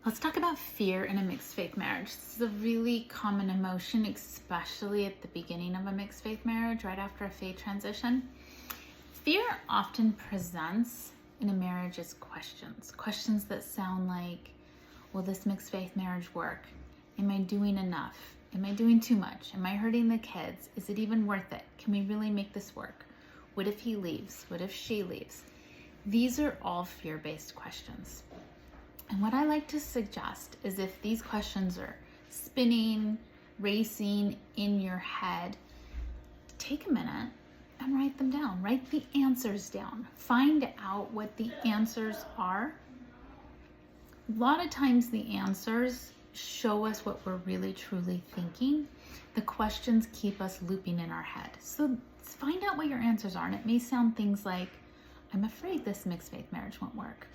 Let's talk about fear in a mixed faith marriage. This is a really common emotion, especially at the beginning of a mixed faith marriage, right after a faith transition. Fear often presents in a marriage as questions that sound like, will this mixed faith marriage work? Am I doing enough? Am I doing too much? Am I hurting the kids? Is it even worth it? Can we really make this work? What if he leaves? What if she leaves? These are all fear-based questions. And what I like to suggest is if these questions are spinning, racing in your head, take a minute and write them down. Write the answers down. Find out what the answers are. A lot of times the answers show us what we're really truly thinking. The questions keep us looping in our head. So find out what your answers are. And it may sound things like, I'm afraid this mixed faith marriage won't work.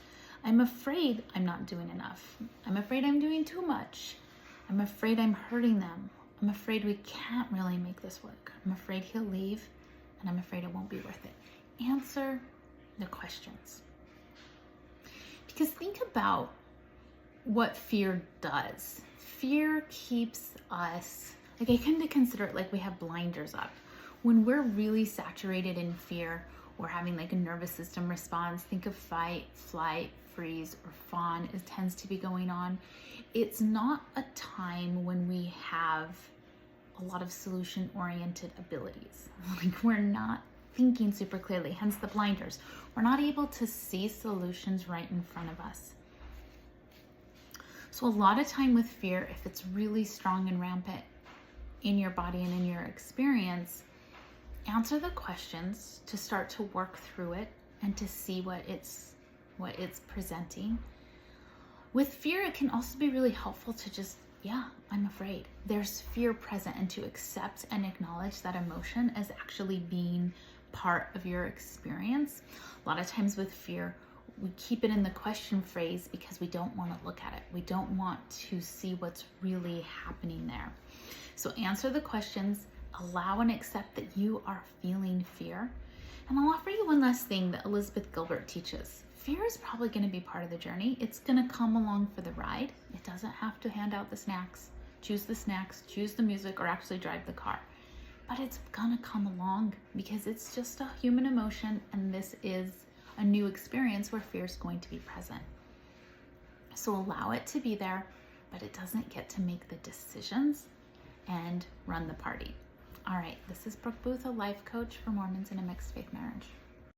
I'm afraid I'm not doing enough. I'm afraid I'm doing too much. I'm afraid I'm hurting them. I'm afraid we can't really make this work. I'm afraid he'll leave, and I'm afraid it won't be worth it. Answer the questions. Because think about what fear does. Fear keeps us, like I kind of consider it like we have blinders up. When we're really saturated in fear, we're having like a nervous system response. Think of fight, flight, freeze, or fawn. It tends to be going on. It's not a time when we have a lot of solution-oriented abilities. Like we're not thinking super clearly, hence the blinders. We're not able to see solutions right in front of us. So a lot of time with fear, if it's really strong and rampant in your body and in your experience, answer the questions to start to work through it and to see what it's presenting. With fear, it can also be really helpful to just, I'm afraid. There's fear present, and to accept and acknowledge that emotion as actually being part of your experience. A lot of times with fear, we keep it in the question phrase because we don't want to look at it. We don't want to see what's really happening there. So answer the questions, allow and accept that you are feeling fear. And I'll offer you one last thing that Elizabeth Gilbert teaches. Fear is probably going to be part of the journey. It's going to come along for the ride. It doesn't have to hand out the snacks, choose the music, or actually drive the car. But it's going to come along because it's just a human emotion, and this is a new experience where fear is going to be present. So allow it to be there, but it doesn't get to make the decisions and run the party. All right, this is Brooke Booth, a life coach for Mormons in a mixed faith marriage.